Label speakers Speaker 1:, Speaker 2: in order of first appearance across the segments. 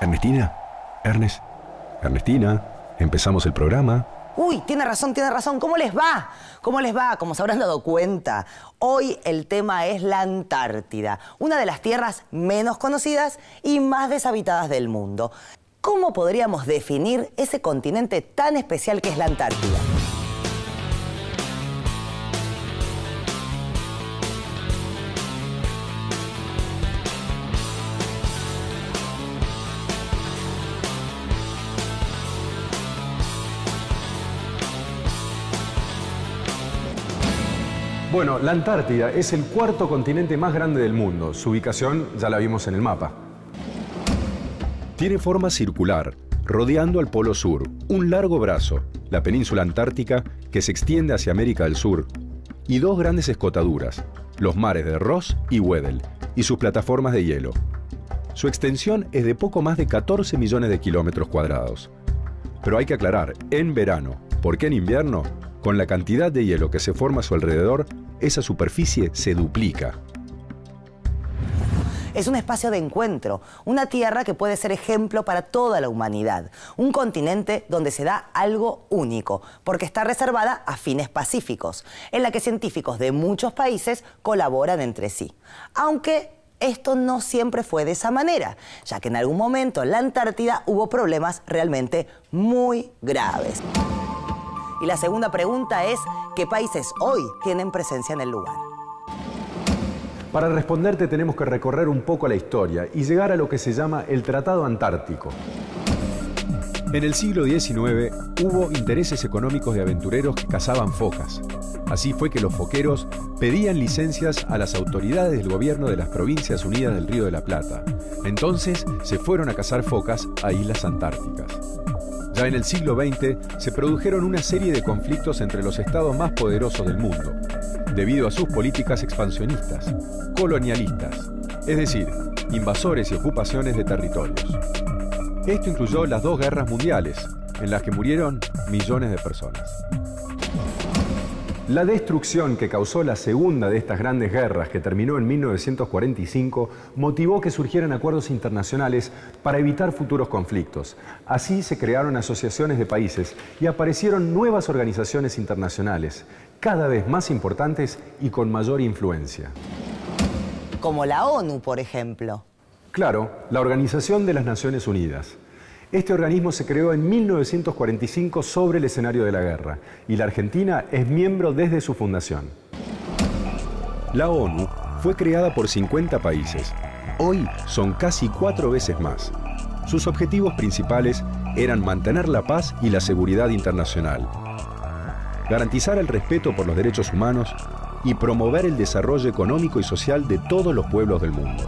Speaker 1: Ernestina, Ernestina, empezamos el programa.
Speaker 2: Uy, tiene razón. ¿Cómo les va? ¿Cómo les va? Como se habrán dado cuenta, hoy el tema es la Antártida, una de las tierras menos conocidas y más deshabitadas del mundo. ¿Cómo podríamos definir ese continente tan especial que es la Antártida?
Speaker 1: Bueno, la Antártida es el cuarto continente más grande del mundo. Su ubicación ya la vimos en el mapa. Tiene forma circular, rodeando al Polo Sur, un largo brazo, la península antártica, que se extiende hacia América del Sur, y dos grandes escotaduras, los mares de Ross y Weddell, y sus plataformas de hielo. Su extensión es de poco más de 14 millones de kilómetros cuadrados. Pero hay que aclarar, en verano, porque en invierno, con la cantidad de hielo que se forma a su alrededor, esa superficie se duplica.
Speaker 2: Es un espacio de encuentro, una tierra que puede ser ejemplo para toda la humanidad. Un continente donde se da algo único, porque está reservada a fines pacíficos, en la que científicos de muchos países colaboran entre sí. Aunque esto no siempre fue de esa manera, ya que en algún momento en la Antártida hubo problemas realmente muy graves. Y la segunda pregunta es, ¿qué países hoy tienen presencia en el lugar?
Speaker 1: Para responderte tenemos que recorrer un poco la historia y llegar a lo que se llama el Tratado Antártico. En el siglo XIX hubo intereses económicos de aventureros que cazaban focas. Así fue que los foqueros pedían licencias a las autoridades del gobierno de las Provincias Unidas del Río de la Plata. Entonces se fueron a cazar focas a islas antárticas. Ya en el siglo XX se produjeron una serie de conflictos entre los estados más poderosos del mundo, debido a sus políticas expansionistas, colonialistas, es decir, invasores y ocupaciones de territorios. Esto incluyó las dos guerras mundiales, en las que murieron millones de personas. La destrucción que causó la segunda de estas grandes guerras, que terminó en 1945, motivó que surgieran acuerdos internacionales para evitar futuros conflictos. Así se crearon asociaciones de países y aparecieron nuevas organizaciones internacionales, cada vez más importantes y con mayor influencia.
Speaker 2: Como la ONU, por ejemplo.
Speaker 1: Claro, la Organización de las Naciones Unidas. Este organismo se creó en 1945 sobre el escenario de la guerra y la Argentina es miembro desde su fundación. La ONU fue creada por 50 países. Hoy son casi 4 veces más. Sus objetivos principales eran mantener la paz y la seguridad internacional, garantizar el respeto por los derechos humanos y promover el desarrollo económico y social de todos los pueblos del mundo.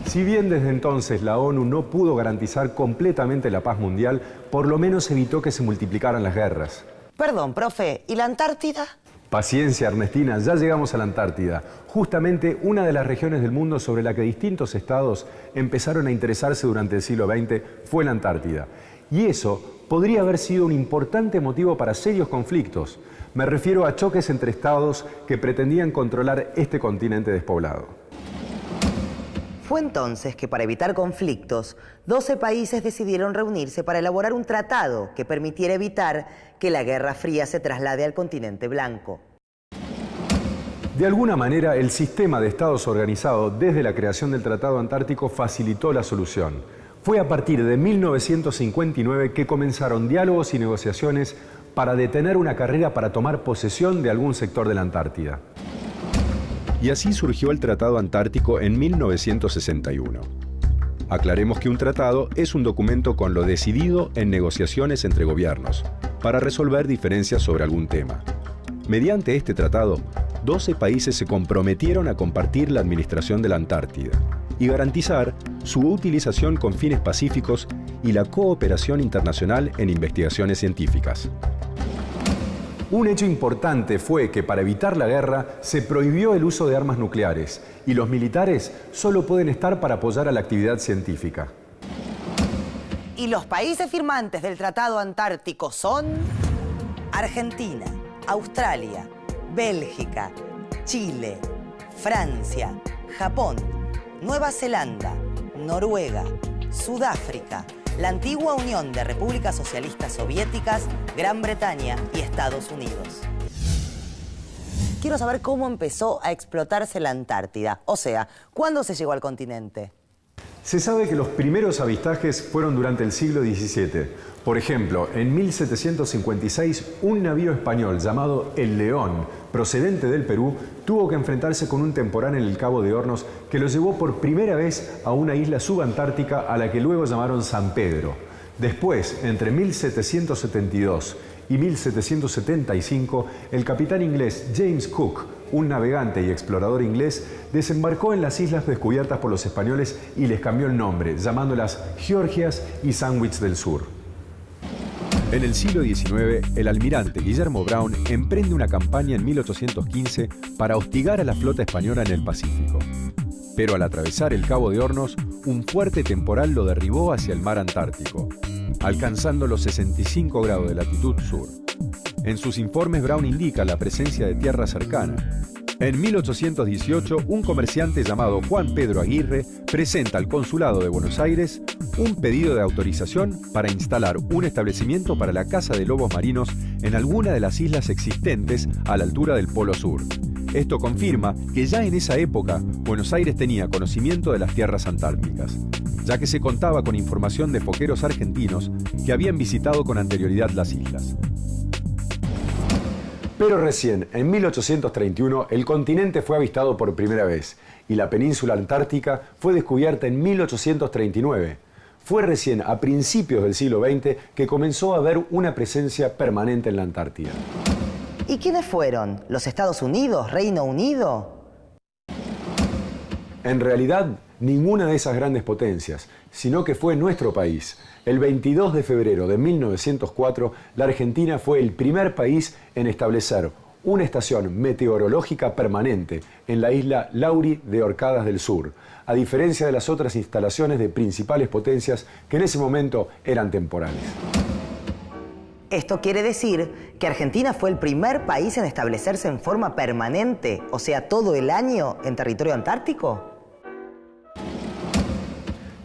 Speaker 1: Si bien desde entonces la ONU no pudo garantizar completamente la paz mundial, por lo menos evitó que se multiplicaran las guerras.
Speaker 2: Perdón, profe, ¿y la Antártida?
Speaker 1: Paciencia, Ernestina, ya llegamos a la Antártida. Justamente una de las regiones del mundo sobre la que distintos estados empezaron a interesarse durante el siglo XX fue la Antártida. Y eso podría haber sido un importante motivo para serios conflictos. Me refiero a choques entre estados que pretendían controlar este continente despoblado.
Speaker 2: Fue entonces que, para evitar conflictos, 12 países decidieron reunirse para elaborar un tratado que permitiera evitar que la Guerra Fría se traslade al continente blanco.
Speaker 1: De alguna manera, el sistema de estados organizado desde la creación del Tratado Antártico facilitó la solución. Fue a partir de 1959 que comenzaron diálogos y negociaciones para detener una carrera para tomar posesión de algún sector de la Antártida. Y así surgió el Tratado Antártico en 1961. Aclaremos que un tratado es un documento con lo decidido en negociaciones entre gobiernos, para resolver diferencias sobre algún tema. Mediante este tratado, 12 países se comprometieron a compartir la administración de la Antártida y garantizar su utilización con fines pacíficos y la cooperación internacional en investigaciones científicas. Un hecho importante fue que para evitar la guerra se prohibió el uso de armas nucleares y los militares solo pueden estar para apoyar a la actividad científica.
Speaker 2: Y los países firmantes del Tratado Antártico son Argentina, Australia, Bélgica, Chile, Francia, Japón, Nueva Zelanda, Noruega, Sudáfrica, la antigua Unión de Repúblicas Socialistas Soviéticas, Gran Bretaña y Estados Unidos. Quiero saber cómo empezó a explotarse la Antártida, o sea, ¿cuándo se llegó al continente?
Speaker 1: Se sabe que los primeros avistajes fueron durante el siglo XVII. Por ejemplo, en 1756, un navío español llamado El León, procedente del Perú, tuvo que enfrentarse con un temporal en el Cabo de Hornos que lo llevó por primera vez a una isla subantártica a la que luego llamaron San Pedro. Después, entre 1772 y 1775, el capitán inglés James Cook, un navegante y explorador inglés, desembarcó en las islas descubiertas por los españoles y les cambió el nombre, llamándolas Georgias y Sandwich del Sur. En el siglo XIX, el almirante Guillermo Brown emprende una campaña en 1815 para hostigar a la flota española en el Pacífico. Pero al atravesar el Cabo de Hornos, un fuerte temporal lo derribó hacia el mar Antártico, alcanzando los 65 grados de latitud sur. En sus informes, Brown indica la presencia de tierra cercana. En 1818, un comerciante llamado Juan Pedro Aguirre presenta al Consulado de Buenos Aires un pedido de autorización para instalar un establecimiento para la caza de lobos marinos en alguna de las islas existentes a la altura del Polo Sur. Esto confirma que ya en esa época Buenos Aires tenía conocimiento de las tierras antárticas, ya que se contaba con información de foqueros argentinos que habían visitado con anterioridad las islas. Pero recién, en 1831, el continente fue avistado por primera vez y la península antártica fue descubierta en 1839. Fue recién a principios del siglo XX que comenzó a haber una presencia permanente en la Antártida.
Speaker 2: ¿Y quiénes fueron? ¿Los Estados Unidos? ¿Reino Unido?
Speaker 1: En realidad, ninguna de esas grandes potencias, sino que fue nuestro país. El 22 de febrero de 1904, la Argentina fue el primer país en establecer una estación meteorológica permanente en la isla Laurie de Orcadas del Sur, a diferencia de las otras instalaciones de principales potencias que en ese momento eran temporales.
Speaker 2: Esto quiere decir que Argentina fue el primer país en establecerse en forma permanente, o sea, todo el año en territorio antártico.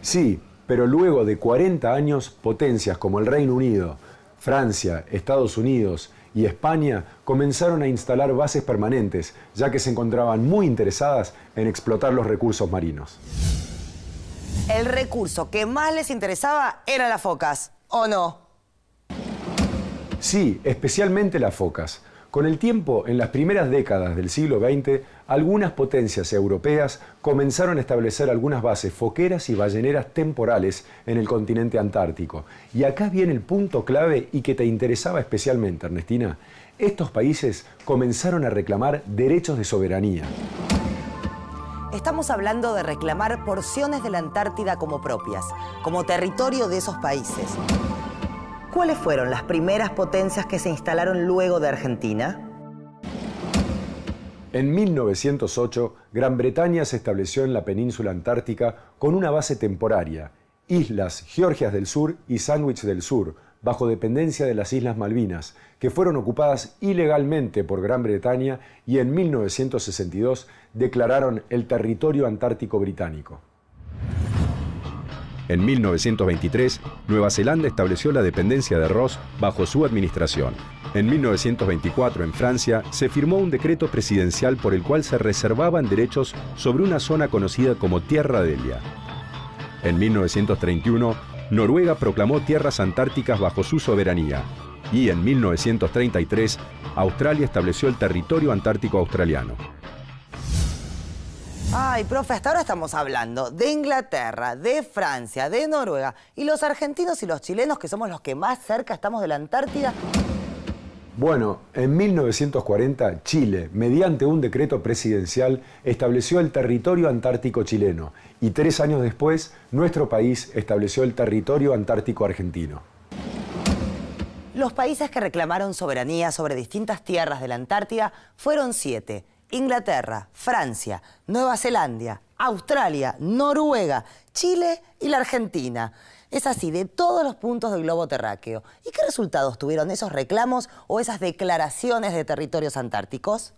Speaker 1: Sí, pero luego de 40 años, potencias como el Reino Unido, Francia, Estados Unidos y España comenzaron a instalar bases permanentes, ya que se encontraban muy interesadas en explotar los recursos marinos.
Speaker 2: El recurso que más les interesaba eran las focas, ¿o no?
Speaker 1: Sí, especialmente las focas. Con el tiempo, en las primeras décadas del siglo XX, algunas potencias europeas comenzaron a establecer algunas bases foqueras y balleneras temporales en el continente antártico. Y acá viene el punto clave y que te interesaba especialmente, Ernestina. Estos países comenzaron a reclamar derechos de soberanía.
Speaker 2: Estamos hablando de reclamar porciones de la Antártida como propias, como territorio de esos países. ¿Cuáles fueron las primeras potencias que se instalaron luego de Argentina?
Speaker 1: En 1908, Gran Bretaña se estableció en la península antártica con una base temporaria, Islas Georgias del Sur y Sandwich del Sur, bajo dependencia de las Islas Malvinas, que fueron ocupadas ilegalmente por Gran Bretaña y en 1962 declararon el territorio antártico británico. En 1923, Nueva Zelanda estableció la dependencia de Ross bajo su administración. En 1924, en Francia, se firmó un decreto presidencial por el cual se reservaban derechos sobre una zona conocida como Tierra Delia. En 1931, Noruega proclamó tierras antárticas bajo su soberanía. Y en 1933, Australia estableció el territorio antártico australiano.
Speaker 2: Ay, profe, hasta ahora estamos hablando de Inglaterra, de Francia, de Noruega. ¿Y los argentinos y los chilenos, que somos los que más cerca estamos de la Antártida?
Speaker 1: Bueno, en 1940, Chile, mediante un decreto presidencial, estableció el territorio antártico chileno. Y 3 años después, nuestro país estableció el territorio antártico argentino.
Speaker 2: Los países que reclamaron soberanía sobre distintas tierras de la Antártida fueron 7. Inglaterra, Francia, Nueva Zelanda, Australia, Noruega, Chile y la Argentina. Es así, de todos los puntos del globo terráqueo. ¿Y qué resultados tuvieron esos reclamos o esas declaraciones de territorios antárticos?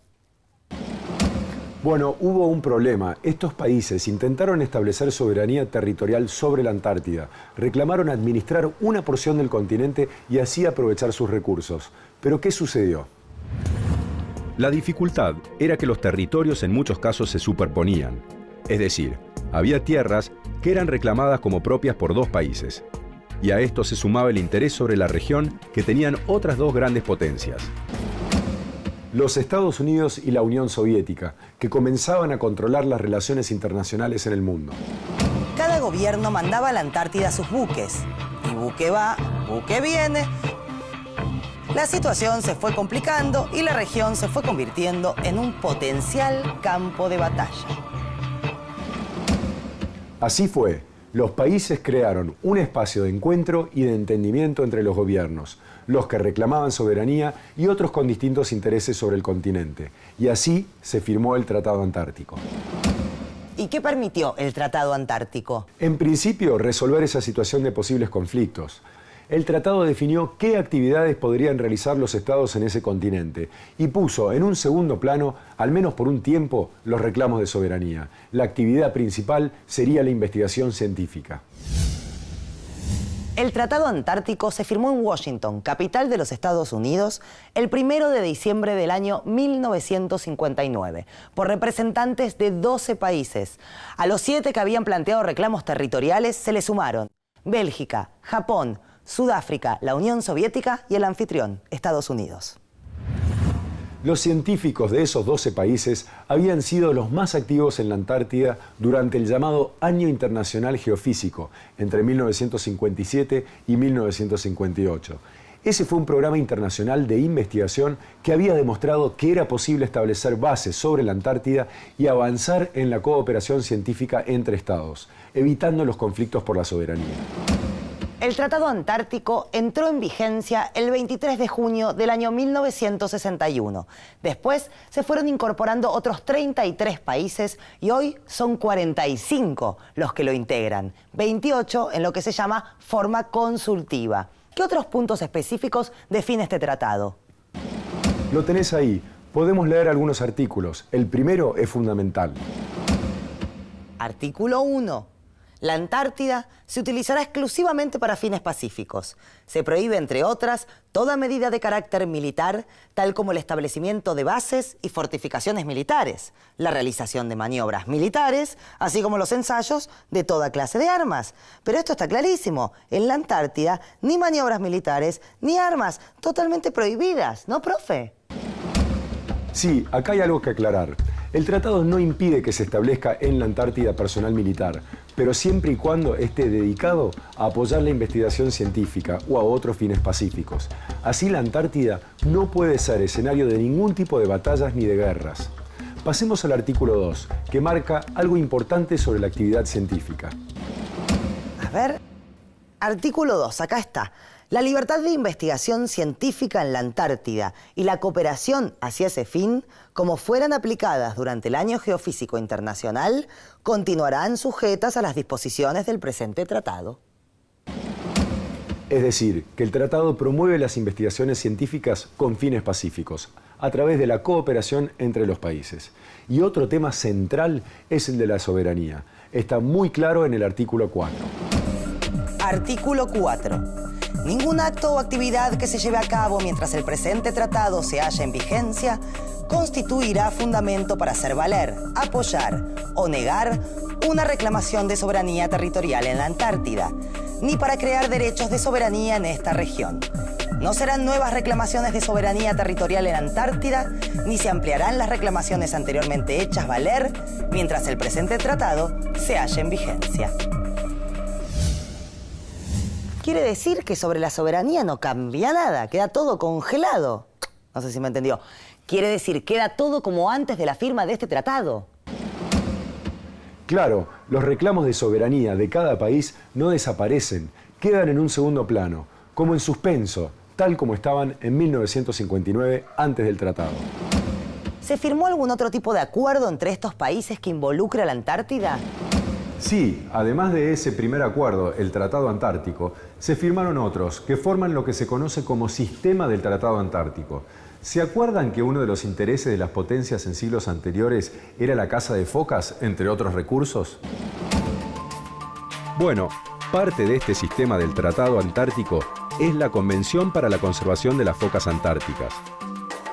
Speaker 1: Bueno, hubo un problema. Estos países intentaron establecer soberanía territorial sobre la Antártida. Reclamaron administrar una porción del continente y así aprovechar sus recursos. ¿Pero qué sucedió?
Speaker 3: La dificultad era que los territorios en muchos casos se superponían. Es decir, había tierras que eran reclamadas como propias por dos países. Y a esto se sumaba el interés sobre la región que tenían otras dos grandes potencias.
Speaker 1: Los Estados Unidos y la Unión Soviética, que comenzaban a controlar las relaciones internacionales en el mundo.
Speaker 2: Cada gobierno mandaba a la Antártida sus buques. Y buque va, buque viene. La situación se fue complicando y la región se fue convirtiendo en un potencial campo de batalla.
Speaker 1: Así fue. Los países crearon un espacio de encuentro y de entendimiento entre los gobiernos, los que reclamaban soberanía y otros con distintos intereses sobre el continente. Y así se firmó el Tratado Antártico.
Speaker 2: ¿Y qué permitió el Tratado Antártico?
Speaker 1: En principio, resolver esa situación de posibles conflictos. El tratado definió qué actividades podrían realizar los estados en ese continente y puso en un segundo plano, al menos por un tiempo, los reclamos de soberanía. La actividad principal sería la investigación científica.
Speaker 2: El Tratado Antártico se firmó en Washington, capital de los Estados Unidos, el 1 de diciembre del año 1959, por representantes de 12 países. A los 7 que habían planteado reclamos territoriales se le sumaron Bélgica, Japón, Sudáfrica, la Unión Soviética y el anfitrión, Estados Unidos.
Speaker 1: Los científicos de esos 12 países habían sido los más activos en la Antártida durante el llamado Año Internacional Geofísico, entre 1957 y 1958. Ese fue un programa internacional de investigación que había demostrado que era posible establecer bases sobre la Antártida y avanzar en la cooperación científica entre estados, evitando los conflictos por la soberanía.
Speaker 2: El Tratado Antártico entró en vigencia el 23 de junio del año 1961. Después se fueron incorporando otros 33 países y hoy son 45 los que lo integran, 28 en lo que se llama forma consultiva. ¿Qué otros puntos específicos define este tratado?
Speaker 1: Lo tenés ahí. Podemos leer algunos artículos. El primero es fundamental.
Speaker 2: Artículo 1. La Antártida se utilizará exclusivamente para fines pacíficos. Se prohíbe, entre otras, toda medida de carácter militar, tal como el establecimiento de bases y fortificaciones militares, la realización de maniobras militares, así como los ensayos de toda clase de armas. Pero esto está clarísimo. En la Antártida, ni maniobras militares, ni armas, totalmente prohibidas, ¿no, profe?
Speaker 1: Sí, acá hay algo que aclarar. El tratado no impide que se establezca en la Antártida personal militar, pero siempre y cuando esté dedicado a apoyar la investigación científica o a otros fines pacíficos. Así la Antártida no puede ser escenario de ningún tipo de batallas ni de guerras. Pasemos al artículo 2, que marca algo importante sobre la actividad científica.
Speaker 2: A ver, artículo 2, acá está. La libertad de investigación científica en la Antártida y la cooperación hacia ese fin, como fueran aplicadas durante el Año Geofísico Internacional, continuarán sujetas a las disposiciones del presente tratado.
Speaker 1: Es decir, que el tratado promueve las investigaciones científicas con fines pacíficos, a través de la cooperación entre los países. Y otro tema central es el de la soberanía. Está muy claro en el artículo 4.
Speaker 2: Artículo 4. Ningún acto o actividad que se lleve a cabo mientras el presente tratado se halla en vigencia constituirá fundamento para hacer valer, apoyar o negar una reclamación de soberanía territorial en la Antártida, ni para crear derechos de soberanía en esta región. No serán nuevas reclamaciones de soberanía territorial en Antártida, ni se ampliarán las reclamaciones anteriormente hechas valer mientras el presente tratado se halla en vigencia. Quiere decir que sobre la soberanía no cambia nada, queda todo congelado. No sé si me entendió. Quiere decir, queda todo como antes de la firma de este tratado.
Speaker 1: Claro, los reclamos de soberanía de cada país no desaparecen, quedan en un segundo plano, como en suspenso, tal como estaban en 1959 antes del tratado.
Speaker 2: ¿Se firmó algún otro tipo de acuerdo entre estos países que involucre a la Antártida?
Speaker 1: Sí, además de ese primer acuerdo, el Tratado Antártico, se firmaron otros que forman lo que se conoce como Sistema del Tratado Antártico. ¿Se acuerdan que uno de los intereses de las potencias en siglos anteriores era la caza de focas, entre otros recursos?
Speaker 3: Bueno, parte de este sistema del Tratado Antártico es la Convención para la Conservación de las Focas Antárticas.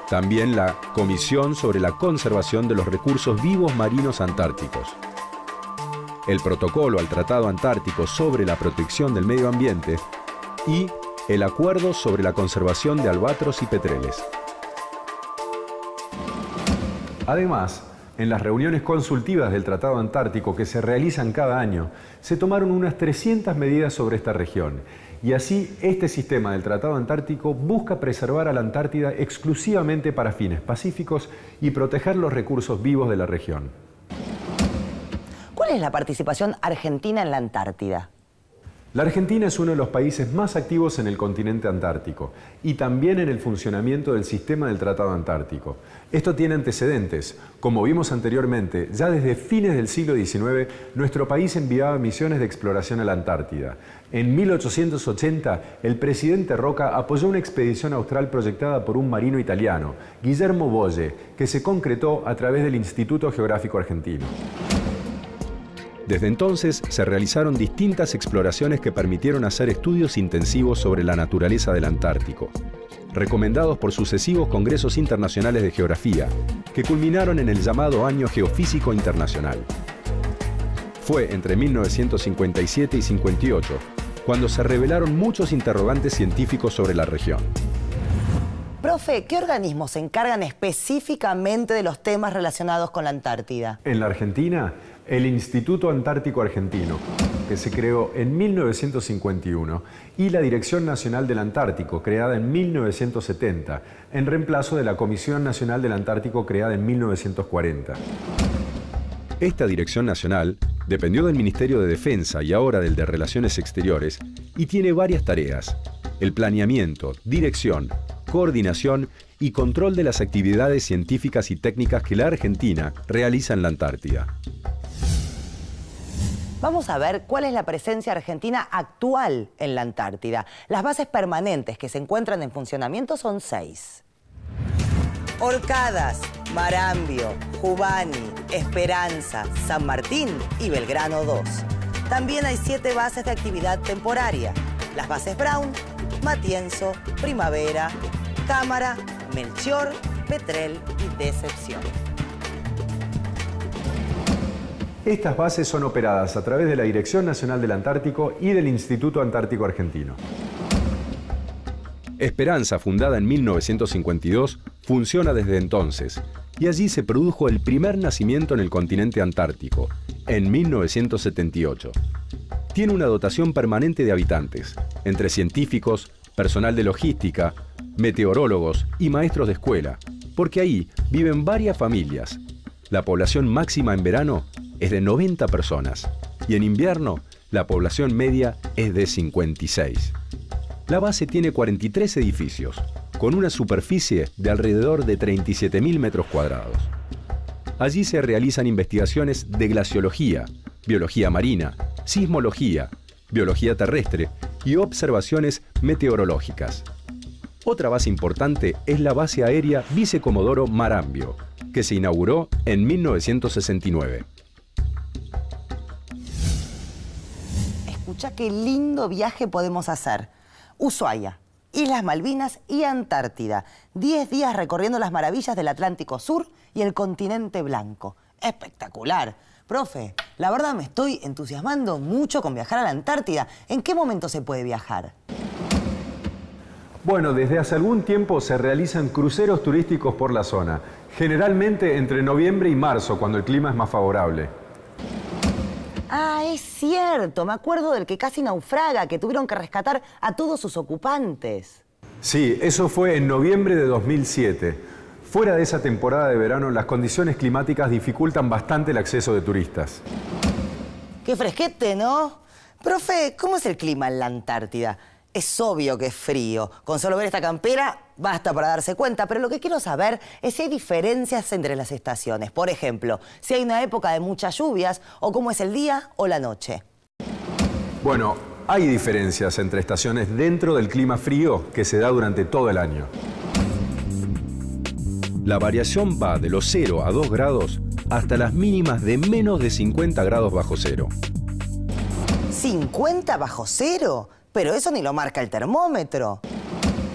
Speaker 3: También la Comisión sobre la Conservación de los Recursos Vivos Marinos Antárticos. El Protocolo al Tratado Antártico sobre la Protección del Medio Ambiente y el Acuerdo sobre la Conservación de Albatros y Petreles.
Speaker 1: Además, en las reuniones consultivas del Tratado Antártico que se realizan cada año, se tomaron unas 300 medidas sobre esta región. Y así, este sistema del Tratado Antártico busca preservar a la Antártida exclusivamente para fines pacíficos y proteger los recursos vivos de la región.
Speaker 2: ¿Cuál es la participación argentina en la Antártida?
Speaker 1: La Argentina es uno de los países más activos en el continente antártico y también en el funcionamiento del sistema del Tratado Antártico. Esto tiene antecedentes. Como vimos anteriormente, ya desde fines del siglo XIX, nuestro país enviaba misiones de exploración a la Antártida. En 1880, el presidente Roca apoyó una expedición austral proyectada por un marino italiano, Guillermo Bolle, que se concretó a través del Instituto Geográfico Argentino.
Speaker 3: Desde entonces se realizaron distintas exploraciones que permitieron hacer estudios intensivos sobre la naturaleza del Antártico, recomendados por sucesivos congresos internacionales de geografía, que culminaron en el llamado Año Geofísico Internacional. Fue entre 1957 y 58 cuando se revelaron muchos interrogantes científicos sobre la región.
Speaker 2: Profe, ¿qué organismos se encargan específicamente de los temas relacionados con la Antártida?
Speaker 1: En la Argentina, el Instituto Antártico Argentino, que se creó en 1951, y la Dirección Nacional del Antártico, creada en 1970, en reemplazo de la Comisión Nacional del Antártico, creada en 1940.
Speaker 3: Esta Dirección Nacional dependió del Ministerio de Defensa y ahora del de Relaciones Exteriores, y tiene varias tareas: el planeamiento, dirección, coordinación y control de las actividades científicas y técnicas que la Argentina realiza en la Antártida.
Speaker 2: Vamos a ver cuál es la presencia argentina actual en la Antártida. Las bases permanentes que se encuentran en funcionamiento son 6. Orcadas, Marambio, Jubani, Esperanza, San Martín y Belgrano 2. También hay 7 bases de actividad temporaria. Las bases Brown, Matienzo, Primavera, Cámara, Melchor, Petrel y Decepción.
Speaker 1: Estas bases son operadas a través de la Dirección Nacional del Antártico y del Instituto Antártico Argentino.
Speaker 3: Esperanza, fundada en 1952, funciona desde entonces, y allí se produjo el primer nacimiento en el continente antártico, en 1978. Tiene una dotación permanente de habitantes, entre científicos, personal de logística, meteorólogos y maestros de escuela, porque ahí viven varias familias. La población máxima en verano es de 90 personas y en invierno la población media es de 56. La base tiene 43 edificios, con una superficie de alrededor de 37.000 metros cuadrados. Allí se realizan investigaciones de glaciología, biología marina, sismología, biología terrestre y observaciones meteorológicas. Otra base importante es la base aérea Vicecomodoro Marambio, que se inauguró en 1969.
Speaker 2: Escucha qué lindo viaje podemos hacer. Ushuaia, Islas Malvinas y Antártida. 10 días recorriendo las maravillas del Atlántico Sur y el continente blanco. ¡Espectacular! Profe, la verdad me estoy entusiasmando mucho con viajar a la Antártida. ¿En qué momento se puede viajar?
Speaker 1: Bueno, desde hace algún tiempo se realizan cruceros turísticos por la zona, generalmente entre noviembre y marzo, cuando el clima es más favorable.
Speaker 2: Ah, es cierto. Me acuerdo del que casi naufraga, que tuvieron que rescatar a todos sus ocupantes.
Speaker 1: Sí, eso fue en noviembre de 2007. Fuera de esa temporada de verano, las condiciones climáticas dificultan bastante el acceso de turistas.
Speaker 2: Qué fresquete, ¿no? Profe, ¿cómo es el clima en la Antártida? Es obvio que es frío. Con solo ver esta campera basta para darse cuenta, pero lo que quiero saber es si hay diferencias entre las estaciones. Por ejemplo, si hay una época de muchas lluvias o cómo es el día o la noche.
Speaker 1: Bueno, hay diferencias entre estaciones dentro del clima frío que se da durante todo el año.
Speaker 3: La variación va de los 0 a 2 grados hasta las mínimas de menos de 50 grados bajo cero.
Speaker 2: ¿50 bajo cero? Pero eso ni lo marca el termómetro.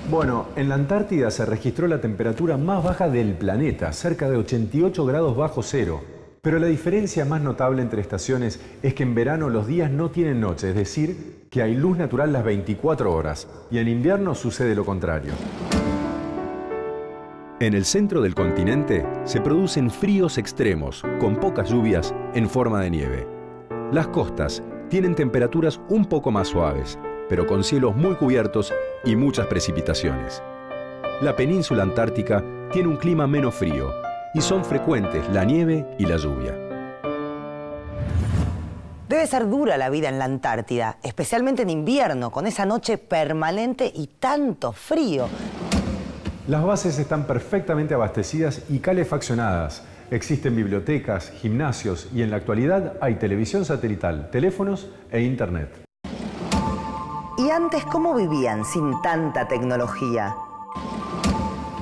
Speaker 1: Bueno, en la Antártida se registró la temperatura más baja del planeta, cerca de 88 grados bajo cero. Pero la diferencia más notable entre estaciones es que en verano los días no tienen noche, es decir, que hay luz natural las 24 horas, y en invierno sucede lo contrario.
Speaker 3: En el centro del continente se producen fríos extremos, con pocas lluvias en forma de nieve. Las costas tienen temperaturas un poco más suaves, pero con cielos muy cubiertos y muchas precipitaciones. La península antártica tiene un clima menos frío y son frecuentes la nieve y la lluvia.
Speaker 2: Debe ser dura la vida en la Antártida, especialmente en invierno, con esa noche permanente y tanto frío.
Speaker 1: Las bases están perfectamente abastecidas y calefaccionadas. Existen bibliotecas, gimnasios y en la actualidad hay televisión satelital, teléfonos e internet.
Speaker 2: ¿Y antes cómo vivían sin tanta tecnología?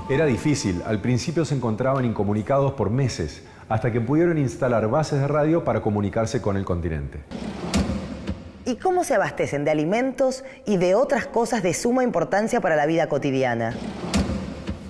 Speaker 1: Era difícil, al principio se encontraban incomunicados por meses, hasta que pudieron instalar bases de radio para comunicarse con el continente.
Speaker 2: ¿Y cómo se abastecen de alimentos y de otras cosas de suma importancia para la vida cotidiana?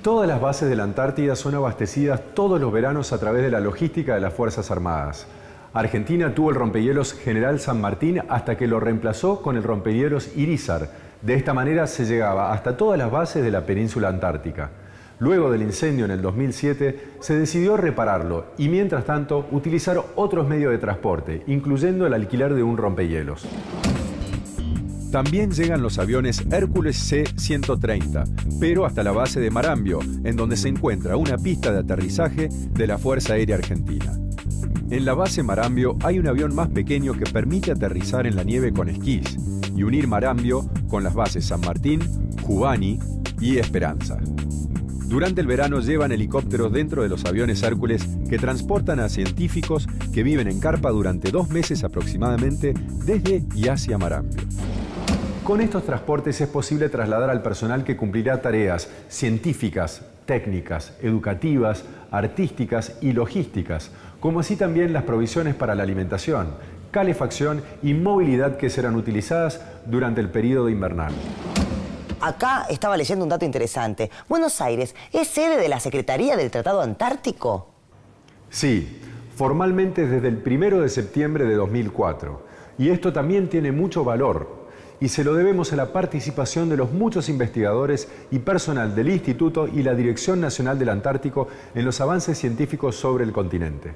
Speaker 1: Todas las bases de la Antártida son abastecidas todos los veranos a través de la logística de las Fuerzas Armadas. Argentina tuvo el rompehielos General San Martín hasta que lo reemplazó con el rompehielos Irízar. De esta manera se llegaba hasta todas las bases de la península antártica. Luego del incendio en el 2007, se decidió repararlo y, mientras tanto, utilizar otros medios de transporte, incluyendo el alquiler de un rompehielos.
Speaker 3: También llegan los aviones Hércules C-130, pero hasta la base de Marambio, en donde se encuentra una pista de aterrizaje de la Fuerza Aérea Argentina. En la base Marambio hay un avión más pequeño que permite aterrizar en la nieve con esquís y unir Marambio con las bases San Martín, Jubani y Esperanza. Durante el verano llevan helicópteros dentro de los aviones Hércules que transportan a científicos que viven en carpa durante 2 meses aproximadamente desde y hacia Marambio.
Speaker 1: Con estos transportes es posible trasladar al personal que cumplirá tareas científicas, técnicas, educativas, artísticas y logísticas, como así también las provisiones para la alimentación, calefacción y movilidad que serán utilizadas durante el período invernal.
Speaker 2: Acá estaba leyendo un dato interesante. Buenos Aires es sede de la Secretaría del Tratado Antártico.
Speaker 1: Sí, formalmente desde el 1 de septiembre de 2004. Y esto también tiene mucho valor. Y se lo debemos a la participación de los muchos investigadores y personal del Instituto y la Dirección Nacional del Antártico en los avances científicos sobre el continente.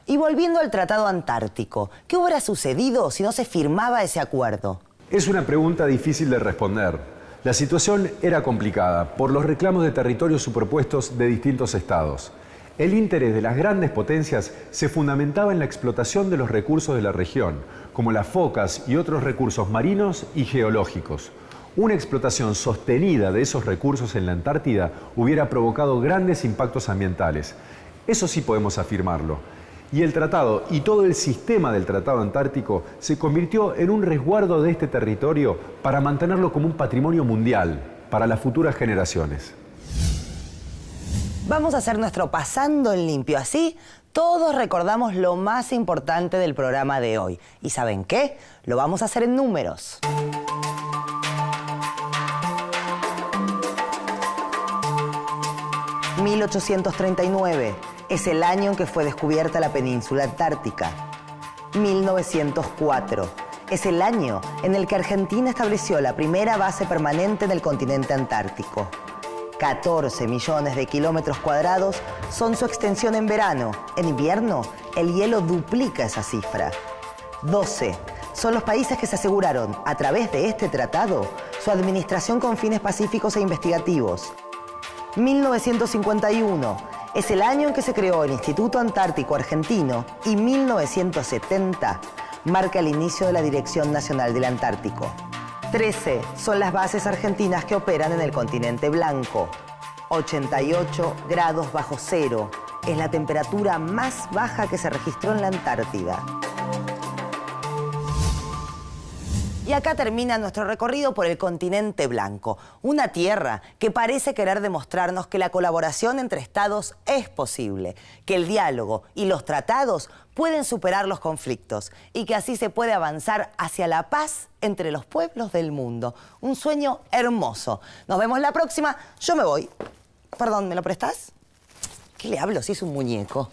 Speaker 2: Y volviendo al Tratado Antártico, ¿qué hubiera sucedido si no se firmaba ese acuerdo?
Speaker 1: Es una pregunta difícil de responder. La situación era complicada por los reclamos de territorios superpuestos de distintos estados. El interés de las grandes potencias se fundamentaba en la explotación de los recursos de la región, como las focas y otros recursos marinos y geológicos. Una explotación sostenida de esos recursos en la Antártida hubiera provocado grandes impactos ambientales. Eso sí podemos afirmarlo. Y el tratado y todo el sistema del Tratado Antártico se convirtió en un resguardo de este territorio para mantenerlo como un patrimonio mundial para las futuras generaciones.
Speaker 2: Vamos a hacer nuestro pasando en limpio, así todos recordamos lo más importante del programa de hoy. ¿Y saben qué? Lo vamos a hacer en números. ...1839... es el año en que fue descubierta la península antártica. 1904 es el año en el que Argentina estableció la primera base permanente en el continente antártico. 14 millones de kilómetros cuadrados son su extensión en verano. En invierno, el hielo duplica esa cifra. 12 son los países que se aseguraron, a través de este tratado, su administración con fines pacíficos e investigativos. 1951 es el año en que se creó el Instituto Antártico Argentino y 1970 marca el inicio de la Dirección Nacional del Antártico. 13 son las bases argentinas que operan en el continente blanco. 88 grados bajo cero es la temperatura más baja que se registró en la Antártida. Y acá termina nuestro recorrido por el continente blanco, una tierra que parece querer demostrarnos que la colaboración entre estados es posible, que el diálogo y los tratados pueden superar los conflictos y que así se puede avanzar hacia la paz entre los pueblos del mundo. Un sueño hermoso. Nos vemos la próxima. Yo me voy. Perdón, ¿me lo prestás? ¿Qué le hablo si es un muñeco?